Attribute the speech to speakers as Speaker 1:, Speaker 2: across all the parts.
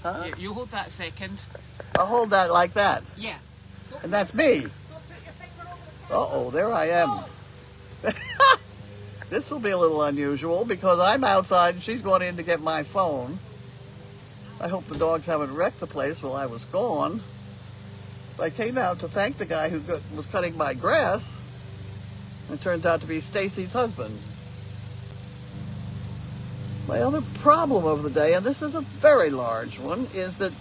Speaker 1: Huh?
Speaker 2: You hold that a second.
Speaker 1: I'll hold that like that.
Speaker 2: Yeah.
Speaker 1: And that's me. Uh-oh, there I am. This will be a little unusual because I'm outside and she's going in to get my phone. I hope the dogs haven't wrecked the place while I was gone. I came out to thank the guy who was cutting my grass. It turns out to be Stacy's husband. My other problem of the day, and this is a very large one, is that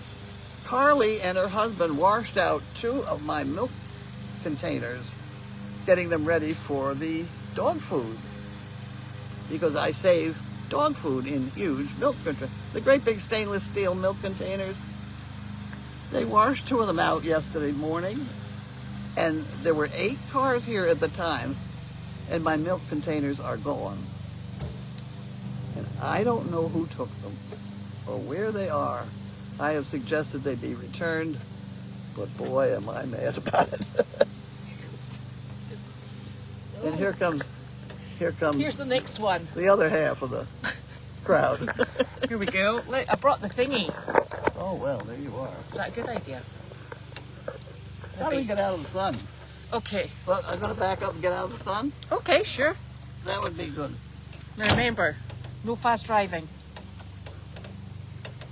Speaker 1: Carly and her husband washed out 2 of my milk containers, getting them ready for the dog food. Because I save dog food in huge milk containers. The great big stainless steel milk containers. They washed 2 of them out yesterday morning, and there were 8 cars here at the time, and my milk containers are gone. And I don't know who took them or where they are. I have suggested they be returned, but boy, am I mad about it. And here's
Speaker 2: the next one.
Speaker 1: The other half of the crowd.
Speaker 2: Here we go. Look, I brought the thingy.
Speaker 1: Oh, well, there you are.
Speaker 2: Is that a good idea?
Speaker 1: How do we get out of the sun?
Speaker 2: Okay.
Speaker 1: Well, I'm going to back up and get out of the sun.
Speaker 2: Okay, sure.
Speaker 1: That would be good.
Speaker 2: Now remember, no fast driving.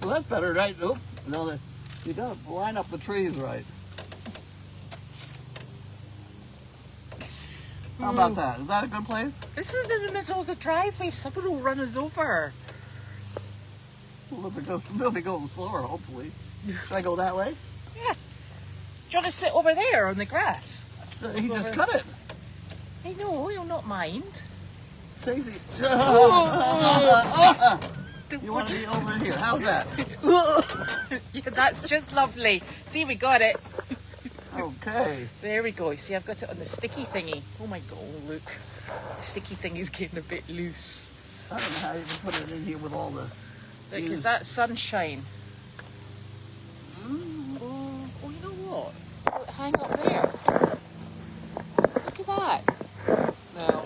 Speaker 1: Well, that's better, right? Oop. No, you got to line up the trees right. How about that? Is that a good place?
Speaker 2: This is in the middle of the driveway. Someone will run us over.
Speaker 1: Well, we'll be going slower, hopefully. Should I go that way?
Speaker 2: Yeah. Do you want to sit over there on the grass?
Speaker 1: He just cut it.
Speaker 2: I know, you'll not mind.
Speaker 1: Stacey. You want to be over here. How's that?
Speaker 2: Yeah, that's just lovely. See, we got it.
Speaker 1: Okay.
Speaker 2: There we go. See, I've got it on the sticky thingy. Oh my God, look. The sticky thing is getting a bit loose.
Speaker 1: I don't know how you can put it in here with all the...
Speaker 2: Because that's sunshine. Oh, you know what? Oh, hang up there. Look at that. No.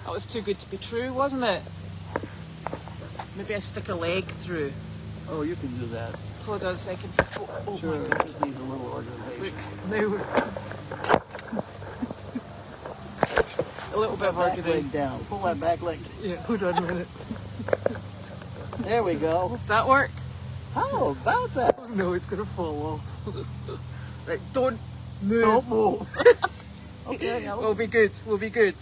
Speaker 2: That was too good to be true, wasn't it? Maybe I stick a leg through.
Speaker 1: Oh, you can do that.
Speaker 2: Hold on a second. Oh
Speaker 1: Sure,
Speaker 2: my God.
Speaker 1: it just needs a little organization.
Speaker 2: Look, now a little bit of
Speaker 1: Back
Speaker 2: organization.
Speaker 1: leg down. Pull that back leg.
Speaker 2: Yeah, hold on a minute.
Speaker 1: There we go.
Speaker 2: Does that work?
Speaker 1: How about that?
Speaker 2: Oh no, it's gonna fall off. Right, don't move.
Speaker 1: Don't move. Okay,
Speaker 2: We'll be good. We'll be good.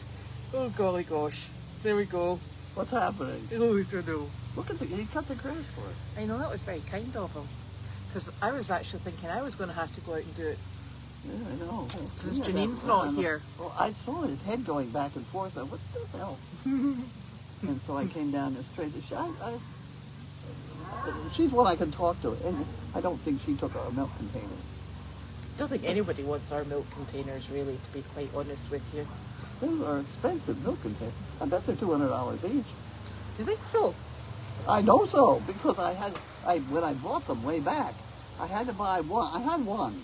Speaker 2: Oh golly gosh. There we go.
Speaker 1: What's happening?
Speaker 2: Oh, I don't know.
Speaker 1: Look at he cut the grass for it.
Speaker 2: I know, that was very kind of him. Because I was actually thinking I was going to have to go out and do it.
Speaker 1: Yeah, I know.
Speaker 2: Since Janine's not here.
Speaker 1: Well, I saw his head going back and forth. What the hell? And so I came down and straight. She's one I can talk to, and I don't think she took our milk container.
Speaker 2: I don't think anybody wants our milk containers, really, to be quite honest with you.
Speaker 1: Those are expensive milk containers. I bet they're $200 each.
Speaker 2: Do you think so?
Speaker 1: I know so, because when I bought them way back, I had to buy one. I had one,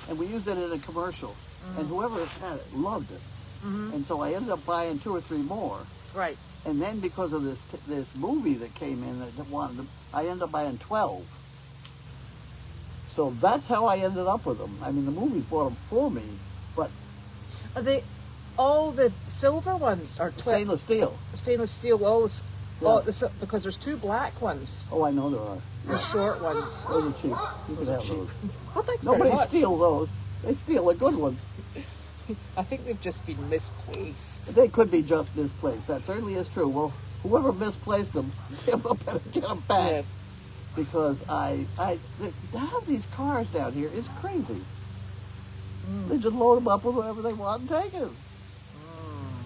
Speaker 1: and we used it in a commercial, and whoever had it loved it. And so I ended up buying 2 or 3 more.
Speaker 2: Right.
Speaker 1: And then because of this movie that came in that wanted them, I ended up buying 12. So that's how I ended up with them. I mean, the movies bought them for me, but...
Speaker 2: Are they all the silver ones? Or
Speaker 1: stainless steel.
Speaker 2: Stainless steel, because there's 2 black ones.
Speaker 1: Oh, I know there are.
Speaker 2: The short ones.
Speaker 1: Those are cheap. You can have those.
Speaker 2: Oh, thanks
Speaker 1: Nobody
Speaker 2: very much.
Speaker 1: steals those. They steal the good ones.
Speaker 2: I think they've just been misplaced.
Speaker 1: They could be just misplaced. That certainly is true. Well, whoever misplaced them, they better get them back.
Speaker 2: Yeah.
Speaker 1: Because to have these cars down here is crazy. They just load them up with whatever they want and take them.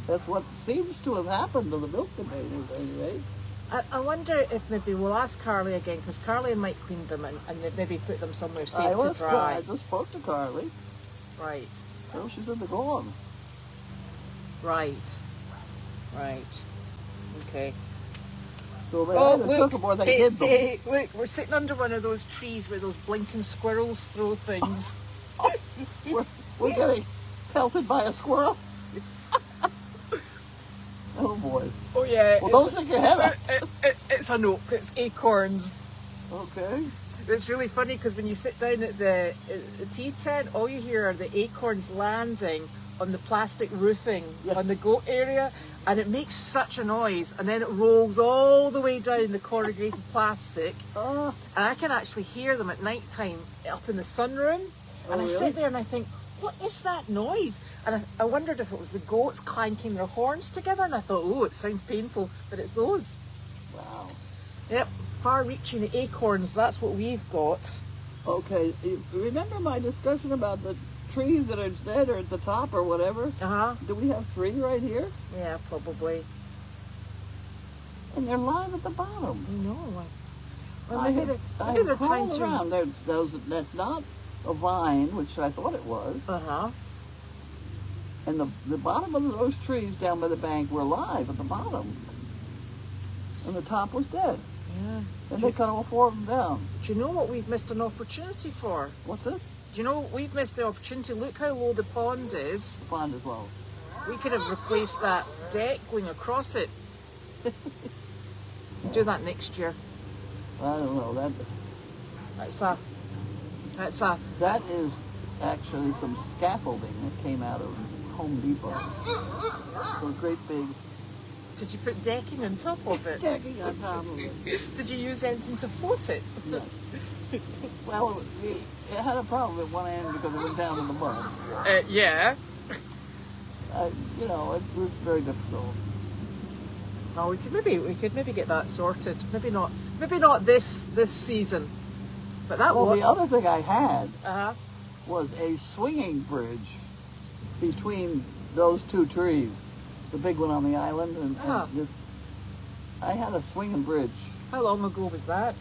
Speaker 1: That's what seems to have happened to the milk containers anyway.
Speaker 2: I wonder if maybe we'll ask Carly again, because Carly might clean them and maybe put them somewhere safe to dry.
Speaker 1: I just spoke to Carly.
Speaker 2: Right.
Speaker 1: Well, she said they're gone.
Speaker 2: Right. Right. Okay.
Speaker 1: So they either took them or they hid them.
Speaker 2: Hey, look, we're sitting under one of those trees where those blinking squirrels throw things.
Speaker 1: We're getting pelted by a squirrel. Oh boy.
Speaker 2: Oh yeah.
Speaker 1: Well, don't stick your head up.
Speaker 2: It's an oak. It's acorns.
Speaker 1: Okay.
Speaker 2: It's really funny because when you sit down at the tea tent, all you hear are the acorns landing on the plastic roofing on the goat area, and it makes such a noise, and then it rolls all the way down the corrugated plastic, and I can actually hear them at night time up in the sunroom, and I sit there and I think, what is that noise? And I wondered if it was the goats clanking their horns together, and I thought, oh, it sounds painful, but it's those.
Speaker 1: Wow.
Speaker 2: Yep, far-reaching acorns, that's what we've got.
Speaker 1: Okay, remember my discussion about the trees that are dead or at the top or whatever?
Speaker 2: Uh-huh.
Speaker 1: Do we have 3 right here?
Speaker 2: Yeah, probably.
Speaker 1: And they're live at the bottom.
Speaker 2: No. Well, maybe they're trying to...
Speaker 1: around. That's not a vine, which I thought it was.
Speaker 2: Uh-huh.
Speaker 1: And the bottom of those trees down by the bank were alive at the bottom. And the top was dead.
Speaker 2: Yeah.
Speaker 1: And they cut all 4 of them down.
Speaker 2: Do you know what we've missed an opportunity for?
Speaker 1: What's this?
Speaker 2: Do you know what we've missed the opportunity? Look how low the pond is.
Speaker 1: The pond is low.
Speaker 2: We could have replaced that deck going across it. Do that next year.
Speaker 1: I don't know. That is actually some scaffolding that came out of Home Depot. A great big...
Speaker 2: Did you put decking on top of it?
Speaker 1: Decking on top of it.
Speaker 2: Did you use anything to float it?
Speaker 1: Yes. Well, it had a problem at one end because it went down in the mud.
Speaker 2: Yeah.
Speaker 1: You know, it was very difficult.
Speaker 2: Oh, we could maybe get that sorted. Maybe not this season. But that
Speaker 1: the other thing I had
Speaker 2: Uh-huh.
Speaker 1: was a swinging bridge between those 2 trees. The big one on the island and this. I had a swinging bridge.
Speaker 2: How long ago was that?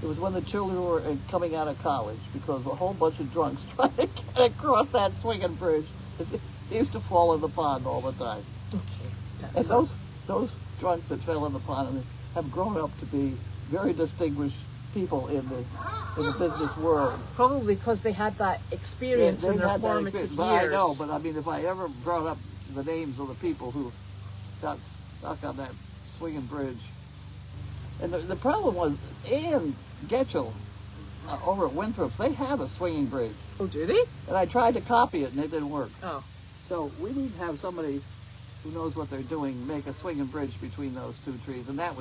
Speaker 1: It was when the children were coming out of college, because a whole bunch of drunks tried to get across that swinging bridge. They used to fall in the pond all the time.
Speaker 2: Okay.
Speaker 1: And those drunks that fell in the pond have grown up to be very distinguished people in the business world.
Speaker 2: Probably because they had that experience in their formative years.
Speaker 1: I know, but I mean, if I ever brought up the names of the people who got stuck on that swinging bridge. And the problem was, Ann Getchell over at Winthrop's, they have a swinging bridge.
Speaker 2: Oh, do they?
Speaker 1: And I tried to copy it and it didn't work.
Speaker 2: Oh.
Speaker 1: So we need to have somebody who knows what they're doing make a swinging bridge between those 2 trees, and that'd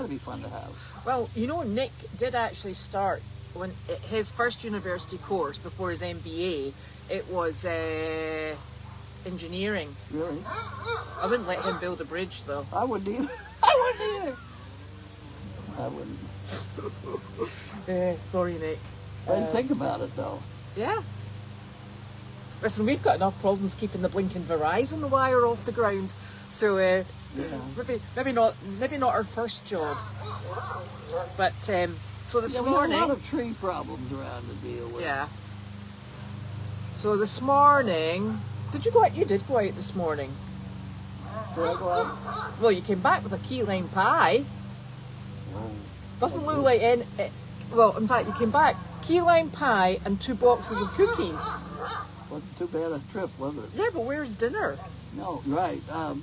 Speaker 1: be fun to have.
Speaker 2: Well, you know, Nick did actually start when his first university course before his MBA. It was engineering.
Speaker 1: Really?
Speaker 2: I wouldn't let him build a bridge, though.
Speaker 1: I wouldn't either. I wouldn't.
Speaker 2: Sorry, Nick.
Speaker 1: I didn't think about it, though.
Speaker 2: Yeah. Listen, we've got enough problems keeping the blinking Verizon wire off the ground, so maybe not our first job. But so this morning,
Speaker 1: we have a lot of tree problems around to deal with.
Speaker 2: Yeah. So this morning, did you go out? You did go out this morning.
Speaker 1: Did I go out?
Speaker 2: Well, you came back with a key lime pie.
Speaker 1: Oh,
Speaker 2: Doesn't look like any. Well, in fact, you came back key lime pie and 2 boxes of cookies.
Speaker 1: Wasn't too bad a trip, was it?
Speaker 2: Yeah, but where's dinner?
Speaker 1: No, right. I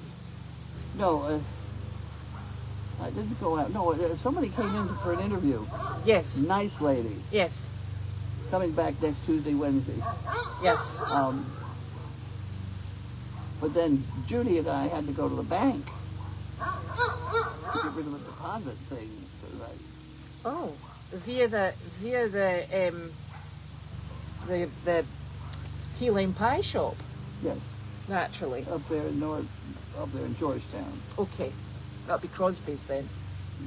Speaker 1: didn't go out. No, somebody came in for an interview.
Speaker 2: Yes.
Speaker 1: Nice lady.
Speaker 2: Yes.
Speaker 1: Coming back next Tuesday, Wednesday.
Speaker 2: Yes.
Speaker 1: But then Judy and I had to go to the bank to get rid of the deposit thing.
Speaker 2: Oh, via the key lime pie shop.
Speaker 1: Yes.
Speaker 2: Naturally.
Speaker 1: Up there in Georgetown.
Speaker 2: Okay, that'll be Crosby's then.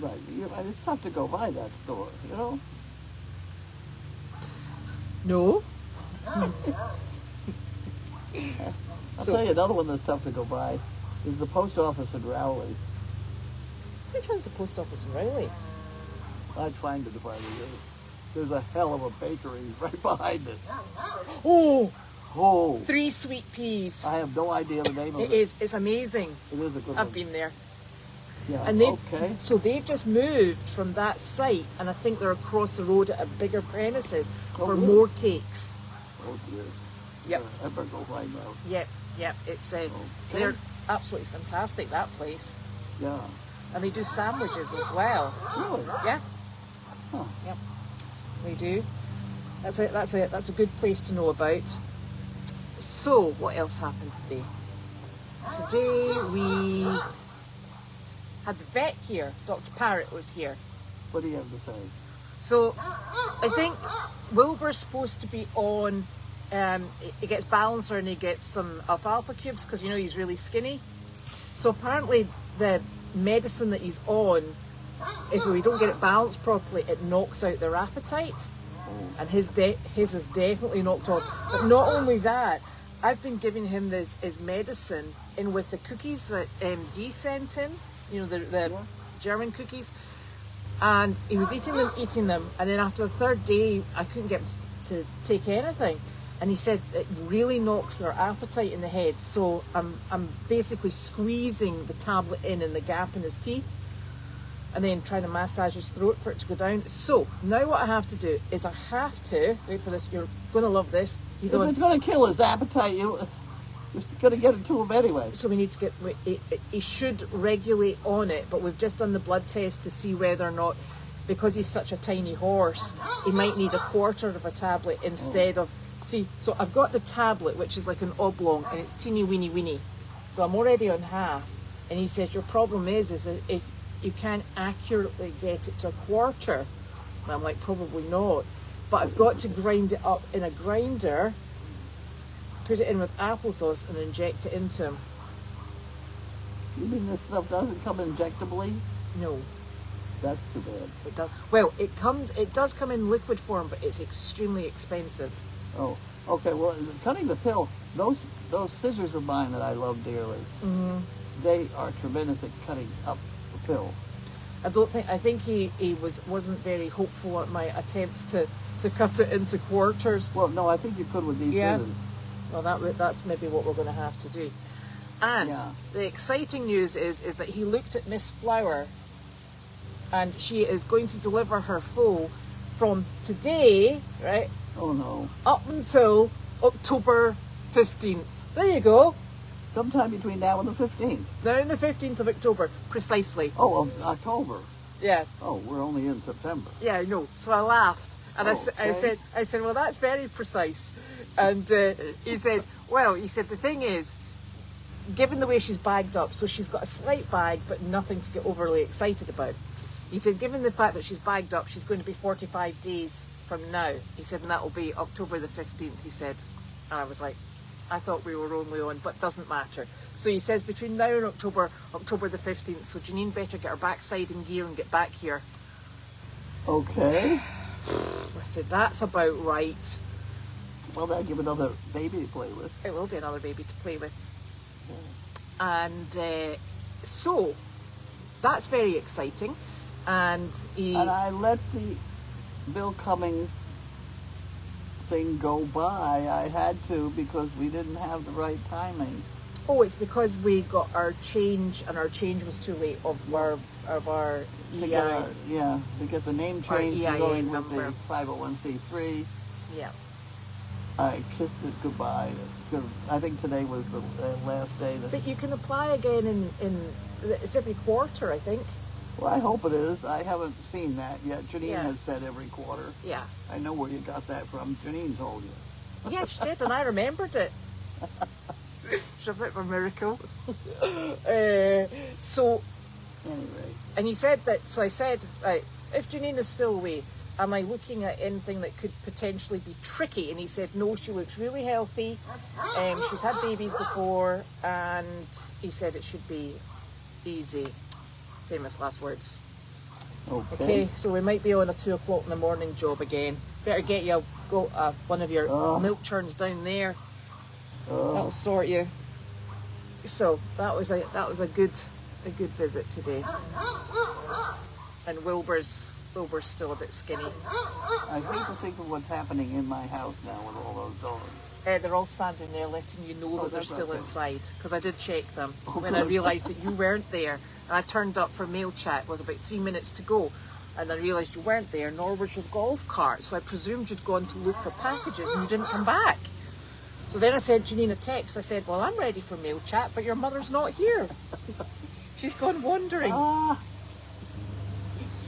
Speaker 1: Right. It's tough to go by that store, you know.
Speaker 2: No.
Speaker 1: I'll tell you another one that's tough to go by is the post office in Rowley.
Speaker 2: Which one's the post office in Rowley?
Speaker 1: I'd find it if I were you. There's a hell of a bakery right behind it.
Speaker 2: Oh, 3 Sweet Peas.
Speaker 1: I have no idea the name of it.
Speaker 2: It is. It's amazing.
Speaker 1: It is a good one.
Speaker 2: I've been there.
Speaker 1: Yeah.
Speaker 2: And so they've just moved from that site, and I think they're across the road at a bigger premises for
Speaker 1: really?
Speaker 2: more cakes.
Speaker 1: Oh dear.
Speaker 2: Yep.
Speaker 1: I better go find out.
Speaker 2: Yep. It's they're absolutely fantastic, that place.
Speaker 1: Yeah.
Speaker 2: And they do sandwiches as well.
Speaker 1: Really?
Speaker 2: Yeah.
Speaker 1: Huh.
Speaker 2: Yep, they do. That's a good place to know about. So, what else happened today? Today we had the vet here. Dr. Parrott was here.
Speaker 1: What do you have to say?
Speaker 2: So, I think Wilbur's supposed to be on. He gets Balancer and he gets some alfalfa cubes because you know he's really skinny. So apparently the medicine that he's on, if we don't get it balanced properly, it knocks out their appetite. And his is definitely knocked on. But not only that, I've been giving him his medicine in with the cookies that Dee sent in, you know, the German cookies. And he was eating them, and then after the third day, I couldn't get him to take anything. And he said it really knocks their appetite in the head. So I'm basically squeezing the tablet in the gap in his teeth, and then trying to massage his throat for it to go down. So now what I have to do is I have to wait for this. You're going to love this.
Speaker 1: If it's going to kill his appetite, you're going to get it to him anyway.
Speaker 2: So we need to get. He should regulate on it, but we've just done the blood test to see whether or not, because he's such a tiny horse, he might need a quarter of a tablet instead of. See, so I've got the tablet, which is like an oblong, and it's teeny weeny weeny. So I'm already on half, and he says your problem is that if you can't accurately get it to a quarter. And I'm like, probably not. But I've got to grind it up in a grinder, put it in with applesauce, and inject it into him.
Speaker 1: You mean this stuff doesn't come injectably?
Speaker 2: No.
Speaker 1: That's too bad.
Speaker 2: It does. Well, it does come in liquid form, but it's extremely expensive.
Speaker 1: Oh, okay. Well, cutting the pill, those scissors of mine that I love dearly, they are tremendous at cutting up the pill.
Speaker 2: I think he wasn't very hopeful at my attempts to cut it into quarters.
Speaker 1: Well, no, I think you could with these scissors.
Speaker 2: Well, that's maybe what we're going to have to do. And the exciting news is that he looked at Miss Flower, and she is going to deliver her foal from today, right?
Speaker 1: Oh no.
Speaker 2: Up until October 15th. There you go.
Speaker 1: Sometime between now and the 15th.
Speaker 2: Now and the 15th of October, precisely.
Speaker 1: Oh, of October.
Speaker 2: Yeah.
Speaker 1: Oh, we're only in September.
Speaker 2: Yeah, I know. So I laughed. And
Speaker 1: okay.
Speaker 2: I said, well, that's very precise. And he said, the thing is, given the way she's bagged up, so she's got a slight bag, but nothing to get overly excited about. He said, given the fact that she's bagged up, she's going to be 45 days from now. He said, and that will be October the 15th, he said. And I was like, I thought we were only on, but doesn't matter. So he says between now and October the 15th, so Janine better get her backside in gear and get back here.
Speaker 1: Okay.
Speaker 2: I said, that's about right.
Speaker 1: Well, that'll give another baby to play with.
Speaker 2: It will be another baby to play with. Yeah. And so, that's very exciting. And
Speaker 1: I let the Bill Cummings thing go by. I had to because we didn't have the right timing.
Speaker 2: Oh, it's because we got our change, and our change was too late of our EI.
Speaker 1: To get the name change going with the 501c3.
Speaker 2: Yeah.
Speaker 1: I kissed it goodbye because I think today was the last day.
Speaker 2: But you can apply again it's every quarter, I think.
Speaker 1: Well, I hope it is. I haven't seen that yet. Janine has said every quarter. Yeah. I know where you got that from. Janine told you.
Speaker 2: Yeah, she did, and I remembered it. It's a bit of a miracle. So,
Speaker 1: anyway.
Speaker 2: And he said that, so I said, right, if Janine is still away, am I looking at anything that could potentially be tricky? And he said, no, she looks really healthy. She's had babies before, and he said it should be easy. Famous last words. Okay, so we might be on a 2 o'clock in the morning job again. Better get you one of your milk churns down there. That'll sort you. So that was a good visit today. And Wilbur's still a bit skinny.
Speaker 1: I hate to think of what's happening in my house now with all those dogs.
Speaker 2: They're all standing there letting you know that they're still inside, because I did check them when I realised that you weren't there. And I turned up for mail chat with about 3 minutes to go, and I realised you weren't there, nor was your golf cart, so I presumed you'd gone to look for packages and you didn't come back. So then I sent Janine a text. I said, well, I'm ready for mail chat, but your mother's not here. She's gone wandering.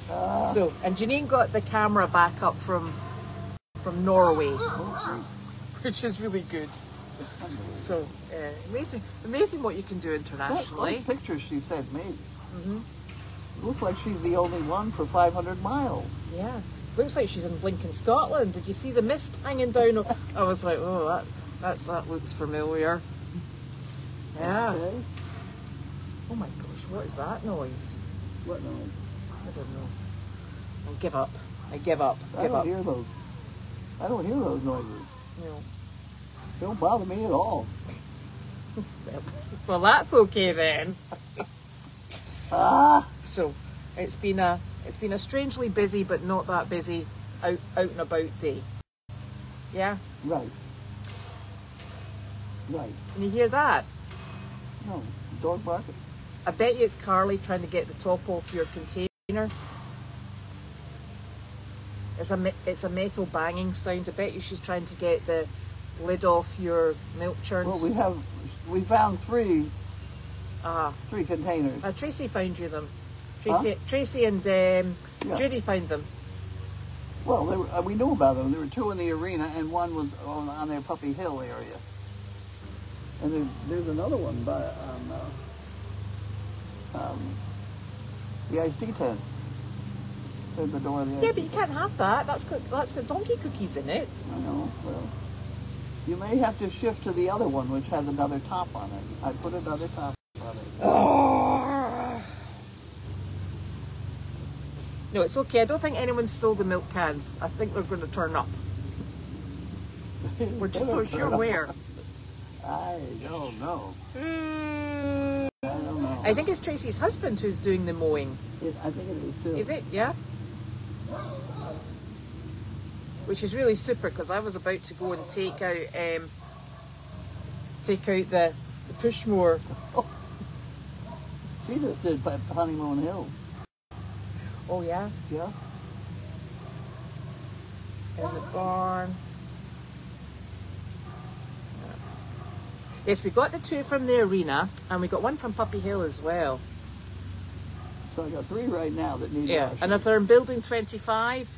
Speaker 2: So, and Janine got the camera back up from Norway, which is really good. So, amazing what you can do internationally.
Speaker 1: Those pictures she sent me. Looks like she's the only one for 500 miles.
Speaker 2: Yeah, looks like she's in Blinken, Scotland. Did you see the mist hanging down? I was like, oh, that looks familiar. Yeah.
Speaker 1: Okay.
Speaker 2: Oh my gosh, what is that noise?
Speaker 1: What noise?
Speaker 2: I don't know. I give up. I give up.
Speaker 1: I don't hear those. I don't hear those noises.
Speaker 2: No.
Speaker 1: They don't bother me at all.
Speaker 2: Well, that's okay then. So it's been a strangely busy but not that busy out and about day. Yeah?
Speaker 1: Right. Right.
Speaker 2: Can you hear that?
Speaker 1: No. Dog barking.
Speaker 2: I bet you it's Carly trying to get the top off your container. It's a metal banging sound. I bet you she's trying to get the lid off your milk churns.
Speaker 1: Well, we found three containers.
Speaker 2: Tracy found you them.
Speaker 1: Huh?
Speaker 2: Tracy and Judy found them.
Speaker 1: Well, we knew about them. There were two in the arena, and one was on their Puppy Hill area. And there's another one by the iced tea tent. At the door of the
Speaker 2: Yeah, but you can't have that. That's got donkey cookies in it.
Speaker 1: I know. Well, you may have to shift to the other one, which has another top on it. I put another top on it.
Speaker 2: Oh. No, it's okay. I don't think anyone stole the milk cans. I think they're going to turn up. We're just not sure where.
Speaker 1: I don't know. I don't know.
Speaker 2: I think it's Tracy's husband who's doing the mowing.
Speaker 1: I think it is too.
Speaker 2: Is it? Yeah. Which is really super because I was about to go and take out the push mower.
Speaker 1: She just did Honeymoon Hill.
Speaker 2: Oh yeah.
Speaker 1: Yeah.
Speaker 2: In the barn. Yes, we got the two from the arena and we got one from Puppy Hill as well.
Speaker 1: So I got three right now that need washing.
Speaker 2: And if they're in building 25,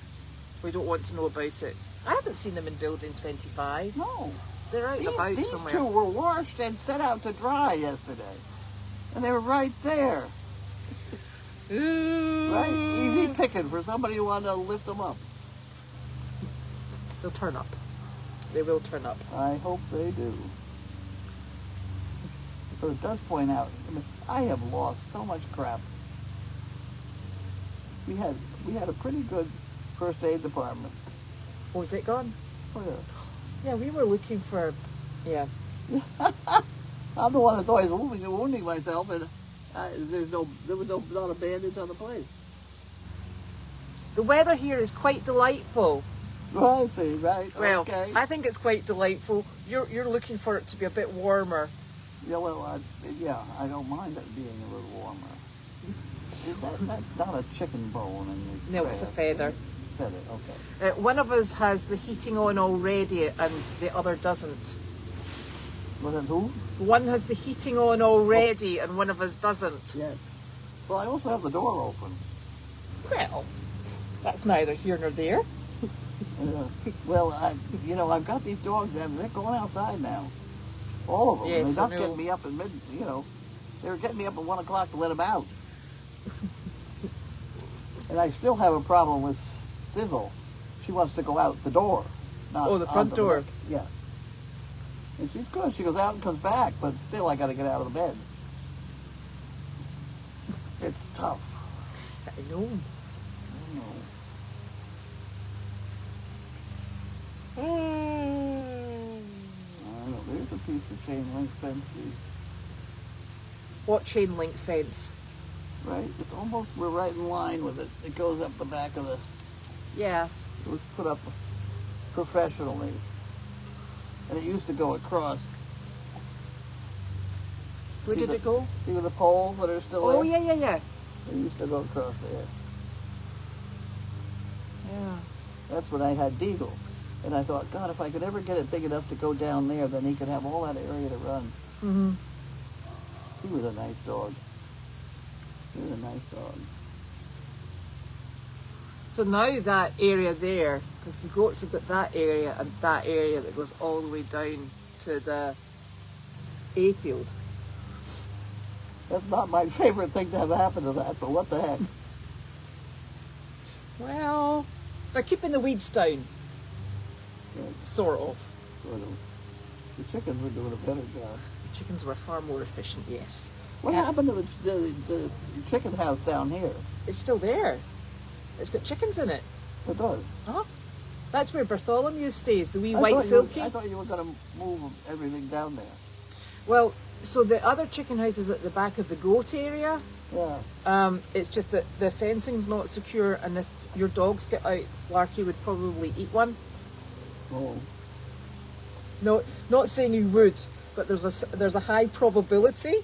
Speaker 2: we don't want to know about it. I haven't seen them in building 25.
Speaker 1: No.
Speaker 2: They're out and about
Speaker 1: these
Speaker 2: somewhere.
Speaker 1: These two were washed and set out to dry yesterday. And they were right there. Right? Easy picking for somebody who wanted to lift them up.
Speaker 2: They'll turn up. They will turn up.
Speaker 1: I hope they do. But it does point out, I have lost so much crap. We had a pretty good first aid department.
Speaker 2: Oh, is it gone?
Speaker 1: Oh yeah.
Speaker 2: Yeah, we were looking for, yeah.
Speaker 1: I'm the one that's always wounding myself, and there was not a bandage on the place.
Speaker 2: The weather here is quite delightful.
Speaker 1: Well, I see, right?
Speaker 2: Well,
Speaker 1: okay.
Speaker 2: I think it's quite delightful. You're looking for it to be a bit warmer.
Speaker 1: Yeah, well, I don't mind it being a little warmer. That's not a chicken bone in your
Speaker 2: No, it's a feather.
Speaker 1: Feather, okay.
Speaker 2: One of us has the heating on already and the other doesn't.
Speaker 1: Well, then who?
Speaker 2: One has the heating on already and one of us doesn't.
Speaker 1: Yes. Well, I also have the door open.
Speaker 2: Well, that's neither here nor there.
Speaker 1: Well, I've got these dogs and they're going outside now. All of them.
Speaker 2: Yes,
Speaker 1: they're not getting me up they were getting me up at 1 o'clock to let them out. And I still have a problem with Sizzle. She wants to go out the door. Not
Speaker 2: the front door.
Speaker 1: Yeah. And she's good. She goes out and comes back, but still I got to get out of the bed. It's tough.
Speaker 2: I know.
Speaker 1: I don't know. There's a piece of chain link fence.
Speaker 2: What chain link fence?
Speaker 1: Right? It's almost, we're right in line with it. It goes up the back of the...
Speaker 2: Yeah.
Speaker 1: It was put up professionally. And it used to go across.
Speaker 2: Where did it go?
Speaker 1: See with the poles that are still there?
Speaker 2: Oh, yeah.
Speaker 1: It used to go across there.
Speaker 2: Yeah.
Speaker 1: That's when I had Deagle. And I thought, God, if I could ever get it big enough to go down there, then he could have all that area to run.
Speaker 2: Mm-hmm.
Speaker 1: He was a nice dog. He was a nice dog.
Speaker 2: So now that area there, because the goats have got that area and that area that goes all the way down to the A field.
Speaker 1: That's not my favorite thing to have happen to that, but what the heck?
Speaker 2: Well, they're keeping the weeds down.
Speaker 1: Right.
Speaker 2: Sort of.
Speaker 1: Sort of. The chickens were doing a better job.
Speaker 2: The chickens were far more efficient, yes.
Speaker 1: What happened to the chicken house down here?
Speaker 2: It's still there. It's got chickens in it.
Speaker 1: It does.
Speaker 2: Uh-huh. That's where Bartholomew stays, the wee white silky.
Speaker 1: I thought you were going to move everything down there.
Speaker 2: Well, so the other chicken house is at the back of the goat area.
Speaker 1: Yeah.
Speaker 2: It's just that the fencing's not secure, and if your dogs get out, Larky would probably eat one.
Speaker 1: Oh.
Speaker 2: No, not saying you would, but there's a high probability.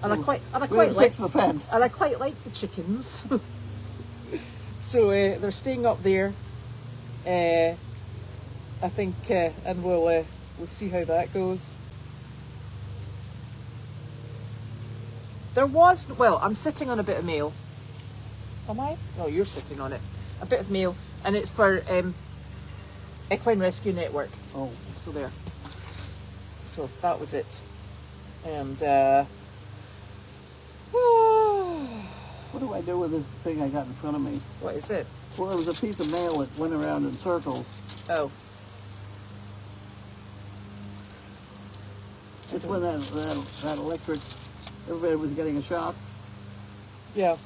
Speaker 2: And I quite like
Speaker 1: the fence.
Speaker 2: And I quite like the chickens. So they're staying up there. I think, and we'll see how that goes. I'm sitting on a bit of mail. Am I? No, you're sitting on it. A bit of mail, and it's for Equine Rescue Network.
Speaker 1: Oh.
Speaker 2: So there. So that was it. And
Speaker 1: what do I do with this thing I got in front of me?
Speaker 2: what is it?
Speaker 1: Well, it was a piece of mail that went around in circles.
Speaker 2: Oh.
Speaker 1: It's when that electric, everybody was getting a shock.
Speaker 2: Yeah.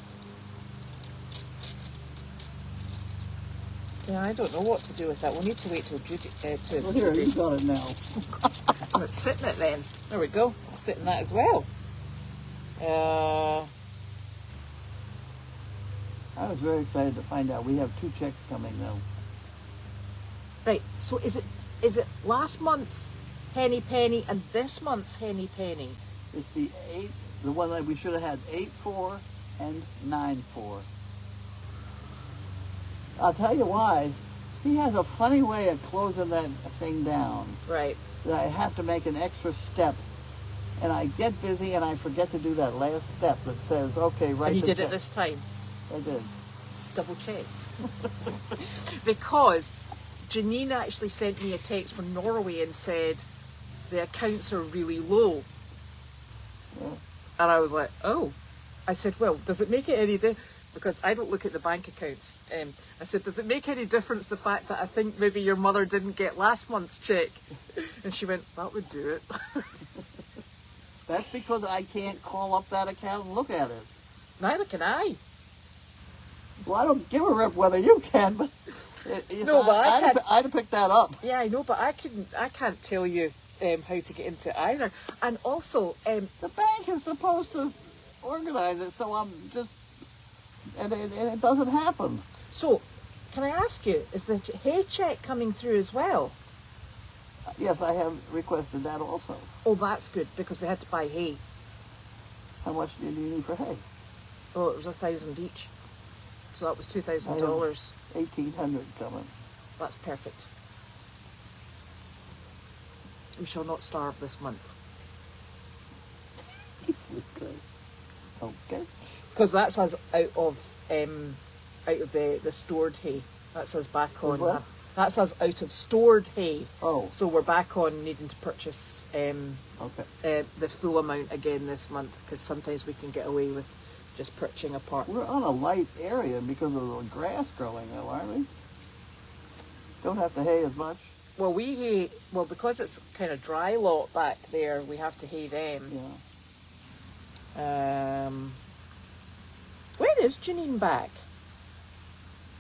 Speaker 2: Yeah, I don't know what to do with that. We'll need to wait till Judy.
Speaker 1: Well, here, you got it now.
Speaker 2: Let's sit in it then. There we go. I'll sit in that as well.
Speaker 1: I was very excited to find out we have 2 checks coming now.
Speaker 2: Right. So is it last month's Henny Penny and this month's Henny Penny?
Speaker 1: It's the one that we should have had 8-4 and 9-4. I'll tell you why. He has a funny way of closing that thing down.
Speaker 2: Right.
Speaker 1: That I have to make an extra step. And I get busy and I forget to do that last step that says, okay, write
Speaker 2: And you
Speaker 1: the
Speaker 2: did
Speaker 1: check.
Speaker 2: it this time?
Speaker 1: I did.
Speaker 2: Double checked. Because Janine actually sent me a text from Norway and said the accounts are really low.
Speaker 1: Yeah.
Speaker 2: And I was like, oh. I said, well, does it make it any difference? Because I don't look at the bank accounts. I said, does it make any difference the fact that I think maybe your mother didn't get last month's check? And she went, that would do it.
Speaker 1: That's because I can't call up that account and look at it.
Speaker 2: Neither can I.
Speaker 1: Well, I don't give a rip whether you can, but I'd have picked that up.
Speaker 2: Yeah, I know, but I can't tell you how to get into it either. And also,
Speaker 1: the bank is supposed to organize it, so I'm just, and it doesn't happen.
Speaker 2: So, can I ask you, is the hay check coming through as well?
Speaker 1: Yes, I have requested that also.
Speaker 2: Oh, that's good, because we had to buy hay.
Speaker 1: How much do you need for hay?
Speaker 2: Oh, it was $1,000 each. So that was $2,000.
Speaker 1: $1,800 coming.
Speaker 2: That's perfect. We shall not starve this month.
Speaker 1: Jesus Christ. Okay.
Speaker 2: Because that's us out of the stored hay. That's us back on.
Speaker 1: What?
Speaker 2: That's us out of stored hay.
Speaker 1: Oh.
Speaker 2: So we're back on needing to purchase the full amount again this month, because sometimes we can get away with just purchasing a part.
Speaker 1: We're on a light area because of the grass growing though, aren't we? Don't have to hay as much.
Speaker 2: Well, we hay, because it's kind of dry lot back there, we have to hay them.
Speaker 1: Yeah.
Speaker 2: When is Janine back?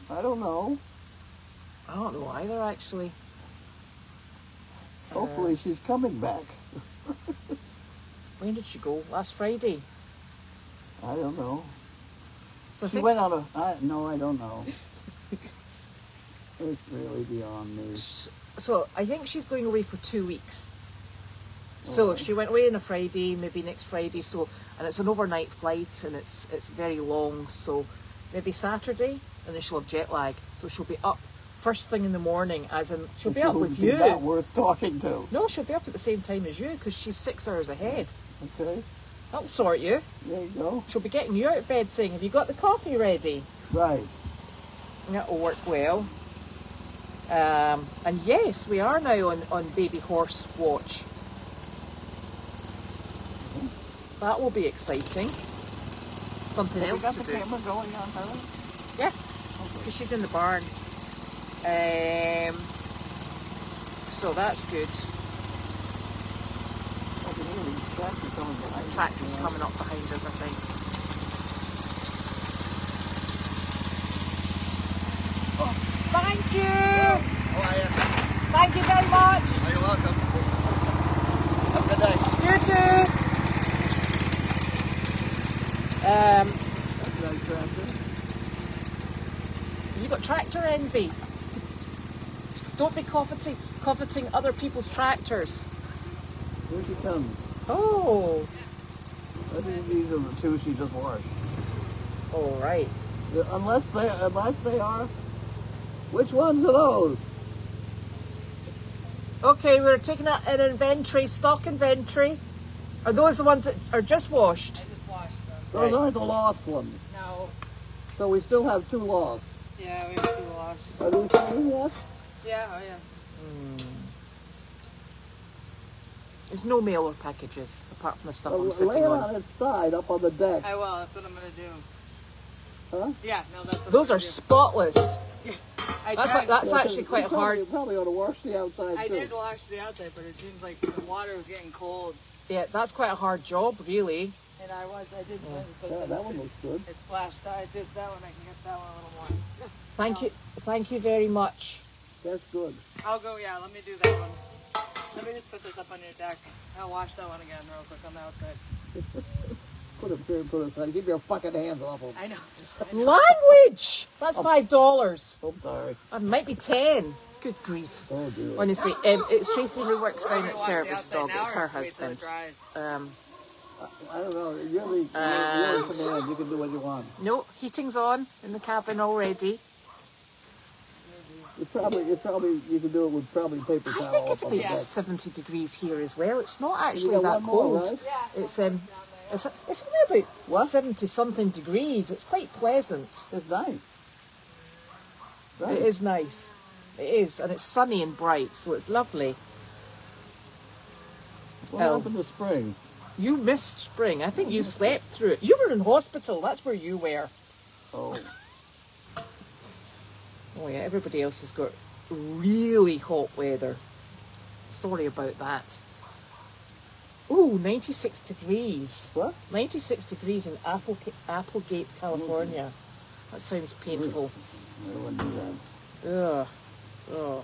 Speaker 1: I don't know.
Speaker 2: I don't know either, actually.
Speaker 1: Hopefully she's coming back.
Speaker 2: When did she go? Last Friday?
Speaker 1: I don't know.
Speaker 2: So
Speaker 1: she went on no, I don't know. It's really beyond me.
Speaker 2: So I think she's going away for 2 weeks. So if she went away on a Friday, maybe next Friday, and it's an overnight flight and it's very long, so maybe Saturday, and then she'll have jet lag. So she'll be up first thing in the morning, as in she'll be up with you.
Speaker 1: Not worth talking to.
Speaker 2: No, she'll be up at the same time as you, because she's 6 hours ahead.
Speaker 1: Okay.
Speaker 2: That'll sort you.
Speaker 1: There you go.
Speaker 2: She'll be getting you out of bed saying, have you got the coffee ready?
Speaker 1: Right.
Speaker 2: That'll work well. And yes, we are now on baby horse watch. That will be exciting. Something
Speaker 1: Have
Speaker 2: else
Speaker 1: we got
Speaker 2: to
Speaker 1: the
Speaker 2: do.
Speaker 1: camera going on her?
Speaker 2: Yeah, because she's in the barn. So that's good. Tractor's coming up behind us, I think. Oh, thank you!
Speaker 1: How are you?
Speaker 2: Thank you very much!
Speaker 1: Oh, you're welcome. Have a good day.
Speaker 2: You too!
Speaker 1: That's a nice tractor.
Speaker 2: You got tractor envy. Don't be coveting other people's tractors.
Speaker 1: Here she comes.
Speaker 2: Oh,
Speaker 1: I think these are the two she just washed.
Speaker 2: all right.
Speaker 1: Unless they are. Which ones are those?
Speaker 2: Okay, we're taking an inventory, stock inventory. Are those the ones that are just washed?
Speaker 3: I just washed them.
Speaker 1: Those aren't the lost ones.
Speaker 3: No.
Speaker 1: So we still have two lost.
Speaker 3: Yeah, we have 2 washed.
Speaker 1: Are these clean yet?
Speaker 3: Yeah, oh yeah.
Speaker 2: There's no mailer packages apart from the stuff I'm
Speaker 1: Lay
Speaker 2: sitting
Speaker 1: it
Speaker 2: on.
Speaker 1: on its side up on the deck.
Speaker 3: I will, that's what I'm gonna do.
Speaker 1: Huh?
Speaker 3: Yeah, no, that's what
Speaker 2: Those
Speaker 3: I'm
Speaker 2: are
Speaker 3: gonna
Speaker 2: spotless.
Speaker 3: do. Yeah. I
Speaker 2: That's
Speaker 3: tried.
Speaker 2: that's
Speaker 1: Yeah,
Speaker 2: actually quite hard.
Speaker 1: You probably ought to wash the outside
Speaker 3: I
Speaker 1: too.
Speaker 3: did wash the outside, but it seems like the water was getting cold.
Speaker 2: Yeah, that's quite a hard job, really.
Speaker 3: And I did rinse, but
Speaker 1: Yeah, that one looks good.
Speaker 3: it splashed. I did that one, I can get that one a little more.
Speaker 2: Thank you very much.
Speaker 1: That's good.
Speaker 3: I'll go, yeah, let me do that one. Let me just put this up on your deck. I'll wash that one again real quick on the outside.
Speaker 1: Put it here, put it aside. Keep your fucking hands off them.
Speaker 3: I know.
Speaker 2: Language! That's $5.
Speaker 1: Oh, sorry.
Speaker 2: It might be 10. Good grief.
Speaker 1: Oh, dear.
Speaker 2: Honestly, it's Tracy who works down at
Speaker 3: Wash the
Speaker 2: Service
Speaker 3: outside
Speaker 2: Dog.
Speaker 3: now
Speaker 2: It's
Speaker 3: or
Speaker 2: her
Speaker 3: have to wait till it
Speaker 2: husband.
Speaker 3: dries?
Speaker 1: I don't know. You're the command. You can do what you want.
Speaker 2: No, heating's on in the cabin already.
Speaker 1: You can do it with probably paper
Speaker 2: I
Speaker 1: towel
Speaker 2: think it's
Speaker 1: up on the
Speaker 2: about
Speaker 1: deck.
Speaker 2: 70 degrees here as well. It's not
Speaker 1: You
Speaker 2: actually
Speaker 1: got
Speaker 2: that
Speaker 1: one more,
Speaker 2: cold.
Speaker 1: right?
Speaker 2: It's only about
Speaker 1: What?
Speaker 2: 70 something degrees. It's quite pleasant.
Speaker 1: It's nice. Right.
Speaker 2: It is nice. It is, and it's sunny and bright, so it's lovely.
Speaker 1: What happened to spring?
Speaker 2: You missed spring. I think you slept through it. You were in hospital. That's where you were.
Speaker 1: Oh,
Speaker 2: Oh yeah, everybody else has got really hot weather. Sorry about that. Ooh, 96 degrees.
Speaker 1: what?
Speaker 2: 96 degrees in Applegate, California. That sounds painful.
Speaker 1: I wouldn't do that.
Speaker 2: Ugh. Oh.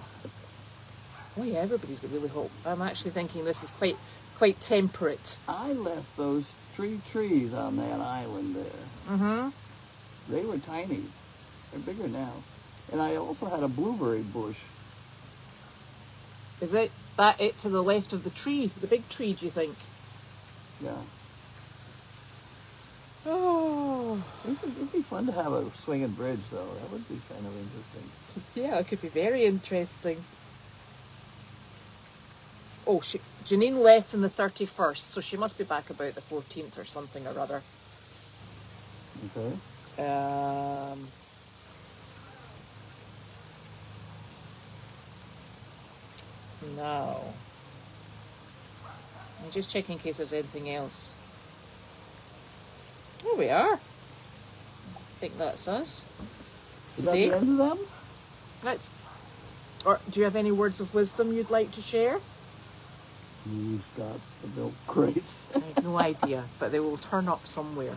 Speaker 2: Oh yeah, everybody's got really hot. I'm actually thinking this is quite temperate.
Speaker 1: I left those 3 trees on that island there.
Speaker 2: Mm-hmm.
Speaker 1: They were tiny. They're bigger now. And I also had a blueberry bush.
Speaker 2: Is it to the left of the tree, the big tree, do you think?
Speaker 1: Yeah.
Speaker 2: Oh.
Speaker 1: It'd be fun to have a swinging bridge, though. That would be kind of interesting.
Speaker 2: Yeah, it could be very interesting. Oh, Janine left on the 31st, so she must be back about the 14th or something or other.
Speaker 1: Okay.
Speaker 2: No. I'm just checking in case there's anything else. Here we are. I think that's us.
Speaker 1: Is that
Speaker 2: Today.
Speaker 1: the end of them?
Speaker 2: Or do you have any words of wisdom you'd like to share?
Speaker 1: You've got the milk crates.
Speaker 2: I have no idea, but they will turn up somewhere.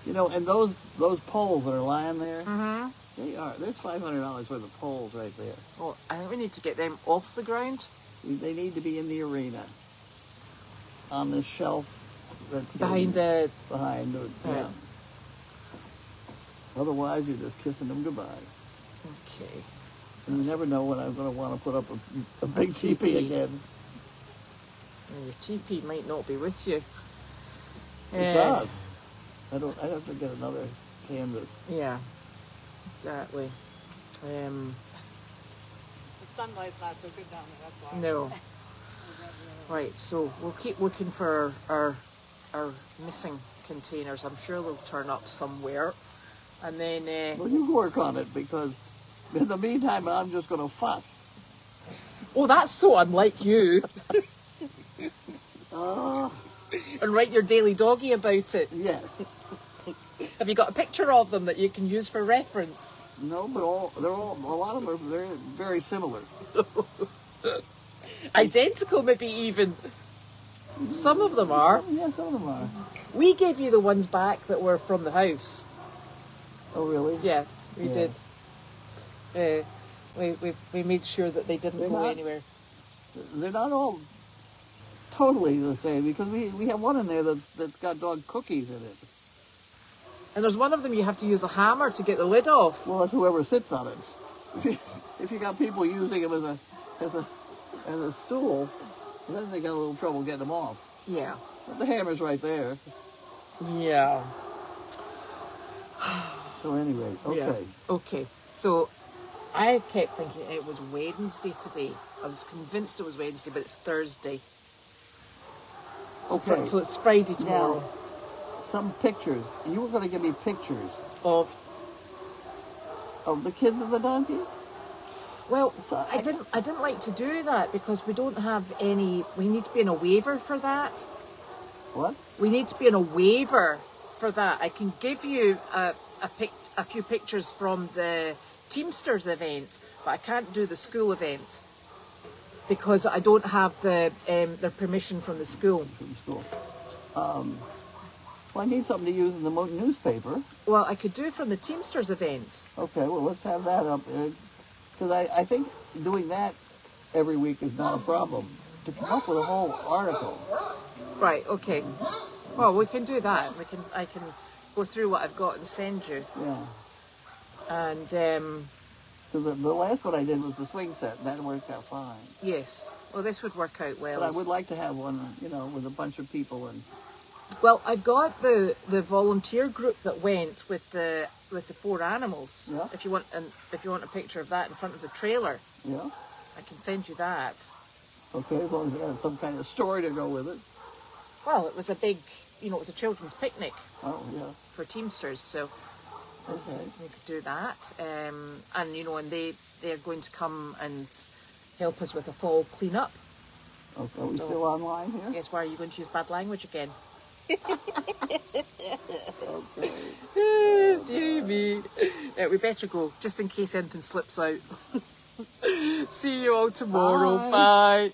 Speaker 1: You know, and those poles that are lying there,
Speaker 2: Mm-hmm.
Speaker 1: there's $500 worth of poles right there.
Speaker 2: Well, I think we need to get them off the ground.
Speaker 1: They need to be in the arena. On the shelf that's
Speaker 2: Behind the...
Speaker 1: behind the, yeah.
Speaker 2: Right.
Speaker 1: Otherwise, you're just kissing them goodbye.
Speaker 2: Okay.
Speaker 1: And you never know when I'm going to want to put up a big teepee again.
Speaker 2: And your teepee might not be with you.
Speaker 1: Thank God. I have to get another canvas.
Speaker 2: Yeah, exactly.
Speaker 3: The sunlight's not so good down there, that's why.
Speaker 2: No. Right, so we'll keep looking for our missing containers. I'm sure they'll turn up somewhere. And then...
Speaker 1: Well, you work on it, because in the meantime, I'm just going to fuss.
Speaker 2: Oh, that's so unlike you. And write your daily doggy about it.
Speaker 1: Yes.
Speaker 2: Have you got a picture of them that you can use for reference?
Speaker 1: No, but a lot of them are very similar.
Speaker 2: Identical, maybe even. Some of them are.
Speaker 1: Yeah, some of them are.
Speaker 2: We gave you the ones back that were from the house.
Speaker 1: Oh, really?
Speaker 2: Yeah, we did. We made sure that they didn't go anywhere.
Speaker 1: They're not all totally the same, because we have one in there that's got dog cookies in it.
Speaker 2: And there's one of them you have to use a hammer to get the lid off.
Speaker 1: Well, it's whoever sits on it. If you got people using them as a stool, then they got a little trouble getting them off.
Speaker 2: Yeah.
Speaker 1: But the hammer's right there.
Speaker 2: Yeah.
Speaker 1: So anyway, okay.
Speaker 2: Yeah. Okay. So I kept thinking it was Wednesday today. I was convinced it was Wednesday, but it's Thursday.
Speaker 1: Okay.
Speaker 2: So it's Friday tomorrow.
Speaker 1: Now, some pictures. You were going to give me pictures
Speaker 2: Of
Speaker 1: the kids and the donkeys?
Speaker 2: Well,
Speaker 1: So
Speaker 2: I didn't like to do that because we don't have any. We need to be in a waiver for that.
Speaker 1: What?
Speaker 2: We need to be in a waiver for that. I can give you a few pictures from the Teamsters event, but I can't do the school event because I don't have their permission from the school.
Speaker 1: From school. Well, I need something to use in the newspaper.
Speaker 2: Well, I could do it from the Teamsters event.
Speaker 1: Okay, well, let's have that up. Because I think doing that every week is not a problem. To come up with a whole article.
Speaker 2: Right, okay. Well, we can do that. I can go through what I've got and send you.
Speaker 1: Yeah.
Speaker 2: And
Speaker 1: Because the last one I did was the swing set, and that worked out fine.
Speaker 2: yes, well, this would work out well.
Speaker 1: But I would like to have one, with a bunch of people. And
Speaker 2: Well, I've got the volunteer group that went with the 4 animals.
Speaker 1: Yeah.
Speaker 2: If you want a picture of that in front of the trailer,
Speaker 1: yeah,
Speaker 2: I can send you that.
Speaker 1: okay, as long as you have some kind of story to go with it.
Speaker 2: Well, it was a big, it was a children's picnic
Speaker 1: Oh, yeah,
Speaker 2: for Teamsters, so
Speaker 1: okay.
Speaker 2: we could do that. And and they're going to come and help us with a fall clean-up.
Speaker 1: Okay, are we still online here?
Speaker 2: Yes, why are you going to use bad language again?
Speaker 1: Okay.
Speaker 2: Dear me. We better go, just in case anything slips out. See you all tomorrow.
Speaker 1: Bye.
Speaker 2: Bye.